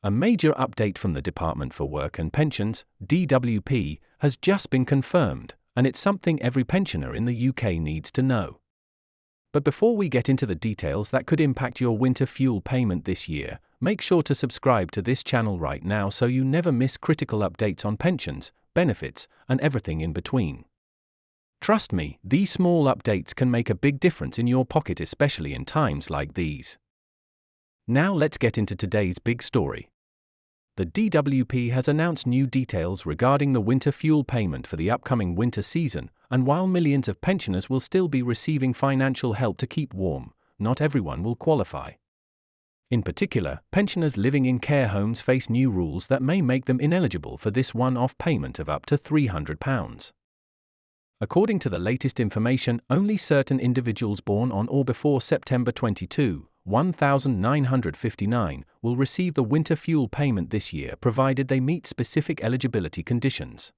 A major update from the Department for Work and Pensions, DWP, has just been confirmed, and it's something every pensioner in the UK needs to know. But before we get into the details that could impact your winter fuel payment this year, make sure to subscribe to this channel right now so you never miss critical updates on pensions, benefits, and everything in between. Trust me, these small updates can make a big difference in your pocket, especially in times like these. Now let's get into today's big story. The DWP has announced new details regarding the winter fuel payment for the upcoming winter season, and while millions of pensioners will still be receiving financial help to keep warm, not everyone will qualify. In particular, pensioners living in care homes face new rules that may make them ineligible for this one-off payment of up to £300. According to the latest information, only certain individuals born on or before September 22, 1959, will receive the winter fuel payment this year provided they meet specific eligibility conditions.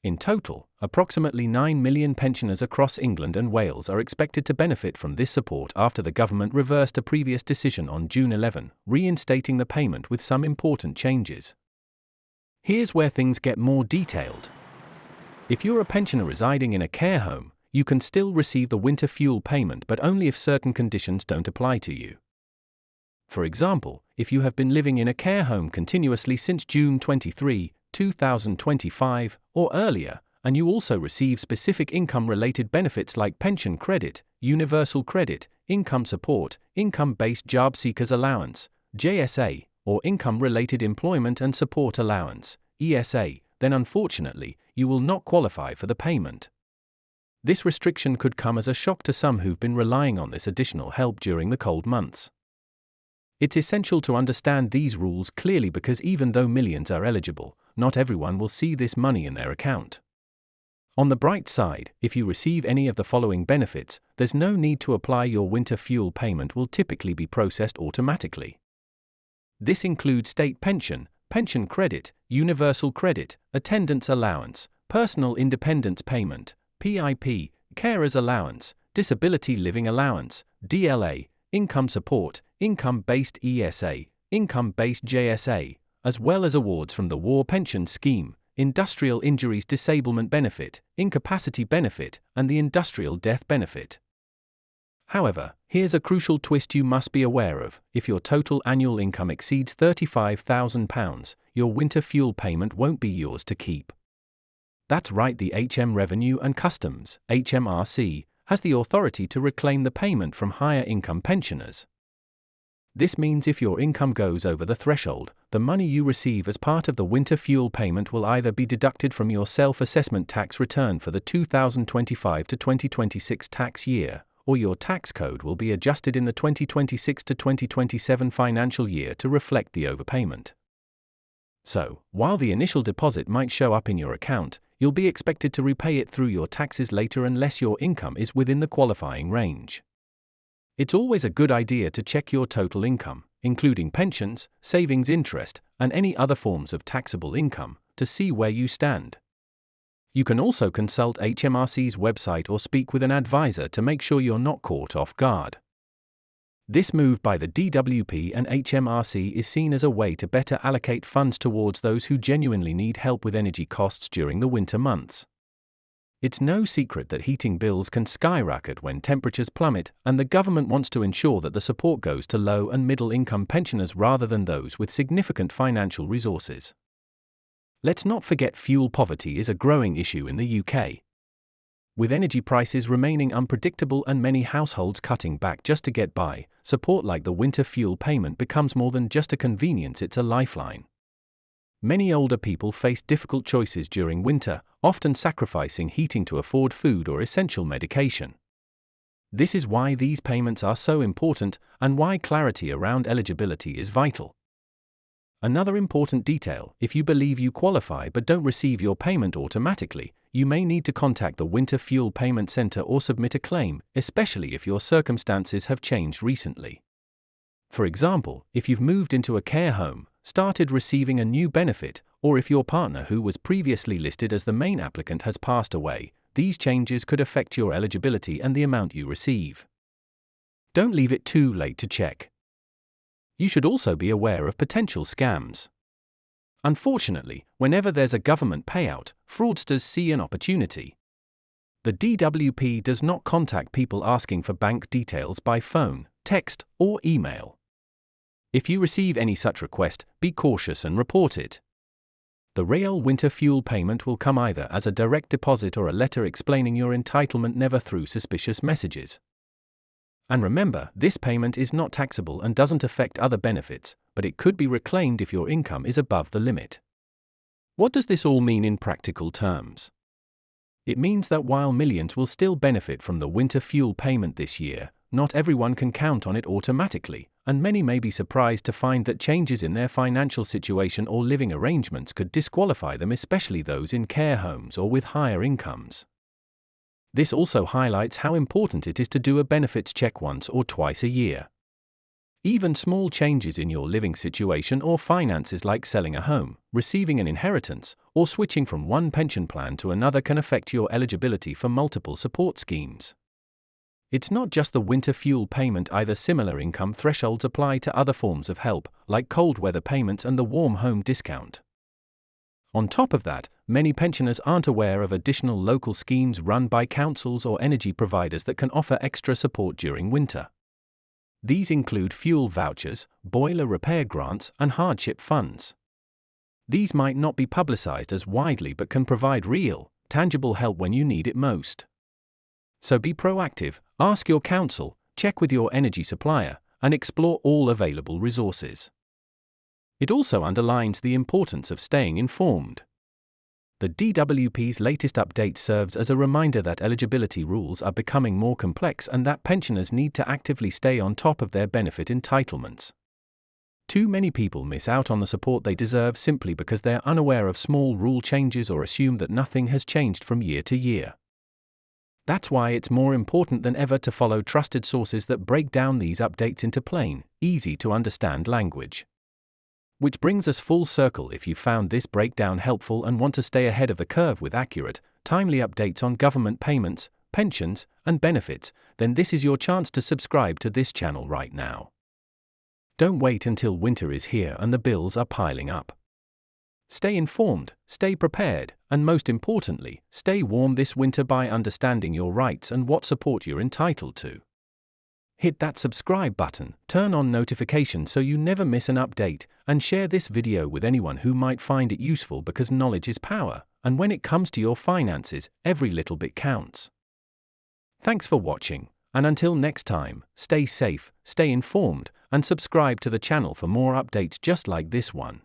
In total, approximately 9 million pensioners across England and Wales are expected to benefit from this support after the government reversed a previous decision on June 11, reinstating the payment with some important changes. Here's where things get more detailed. If you're a pensioner residing in a care home, you can still receive the winter fuel payment, but only if certain conditions don't apply to you. For example, if you have been living in a care home continuously since June 23, 2025, or earlier, and you also receive specific income-related benefits like pension credit, universal credit, income support, income-based job seekers allowance, JSA, or income-related employment and support allowance, ESA, then unfortunately, you will not qualify for the payment. This restriction could come as a shock to some who've been relying on this additional help during the cold months. It's essential to understand these rules clearly because even though millions are eligible, not everyone will see this money in their account. On the bright side, if you receive any of the following benefits, there's no need to apply. Your winter fuel payment will typically be processed automatically. This includes state pension, pension credit, universal credit, attendance allowance, personal independence payment, PIP, carers allowance, disability living allowance, DLA, income support, income-based ESA, income-based JSA, as well as awards from the War Pension Scheme, Industrial Injuries Disablement Benefit, Incapacity Benefit, and the Industrial Death Benefit. However, here's a crucial twist you must be aware of. If your total annual income exceeds £35,000, your winter fuel payment won't be yours to keep. That's right, the Revenue and Customs, HMRC, has the authority to reclaim the payment from higher income pensioners. This means if your income goes over the threshold, the money you receive as part of the winter fuel payment will either be deducted from your self-assessment tax return for the 2025 to 2026 tax year, or your tax code will be adjusted in the 2026 to 2027 financial year to reflect the overpayment. So, while the initial deposit might show up in your account, you'll be expected to repay it through your taxes later unless your income is within the qualifying range. It's always a good idea to check your total income, including pensions, savings interest, and any other forms of taxable income, to see where you stand. You can also consult HMRC's website or speak with an advisor to make sure you're not caught off guard. This move by the DWP and HMRC is seen as a way to better allocate funds towards those who genuinely need help with energy costs during the winter months. It's no secret that heating bills can skyrocket when temperatures plummet, and the government wants to ensure that the support goes to low and middle-income pensioners rather than those with significant financial resources. Let's not forget fuel poverty is a growing issue in the UK. With energy prices remaining unpredictable and many households cutting back just to get by, support like the winter fuel payment becomes more than just a convenience, it's a lifeline. Many older people face difficult choices during winter, often sacrificing heating to afford food or essential medication. This is why these payments are so important, and why clarity around eligibility is vital. Another important detail: if you believe you qualify but don't receive your payment automatically, you may need to contact the Winter Fuel Payment Centre or submit a claim, especially if your circumstances have changed recently. For example, if you've moved into a care home, started receiving a new benefit, or if your partner who was previously listed as the main applicant has passed away, these changes could affect your eligibility and the amount you receive. Don't leave it too late to check. You should also be aware of potential scams. Unfortunately, whenever there's a government payout, fraudsters see an opportunity. The DWP does not contact people asking for bank details by phone, text, or email. If you receive any such request, be cautious and report it. The rail winter fuel payment will come either as a direct deposit or a letter explaining your entitlement, never through suspicious messages. And remember, this payment is not taxable and doesn't affect other benefits, but it could be reclaimed if your income is above the limit. What does this all mean in practical terms? It means that while millions will still benefit from the winter fuel payment this year, not everyone can count on it automatically, and many may be surprised to find that changes in their financial situation or living arrangements could disqualify them, especially those in care homes or with higher incomes. This also highlights how important it is to do a benefits check once or twice a year. Even small changes in your living situation or finances, like selling a home, receiving an inheritance, or switching from one pension plan to another, can affect your eligibility for multiple support schemes. It's not just the winter fuel payment either. Similar income thresholds apply to other forms of help, like cold weather payments and the warm home discount. On top of that, many pensioners aren't aware of additional local schemes run by councils or energy providers that can offer extra support during winter. These include fuel vouchers, boiler repair grants, and hardship funds. These might not be publicized as widely but can provide real, tangible help when you need it most. So be proactive, ask your council, check with your energy supplier, and explore all available resources. It also underlines the importance of staying informed. The DWP's latest update serves as a reminder that eligibility rules are becoming more complex and that pensioners need to actively stay on top of their benefit entitlements. Too many people miss out on the support they deserve simply because they're unaware of small rule changes or assume that nothing has changed from year to year. That's why it's more important than ever to follow trusted sources that break down these updates into plain, easy to understand language. Which brings us full circle. If you found this breakdown helpful and want to stay ahead of the curve with accurate, timely updates on government payments, pensions, and benefits, then this is your chance to subscribe to this channel right now. Don't wait until winter is here and the bills are piling up. Stay informed, stay prepared, and most importantly, stay warm this winter by understanding your rights and what support you're entitled to. Hit that subscribe button, turn on notifications so you never miss an update, and share this video with anyone who might find it useful, because knowledge is power, and when it comes to your finances, every little bit counts. Thanks for watching, and until next time, stay safe, stay informed, and subscribe to the channel for more updates just like this one.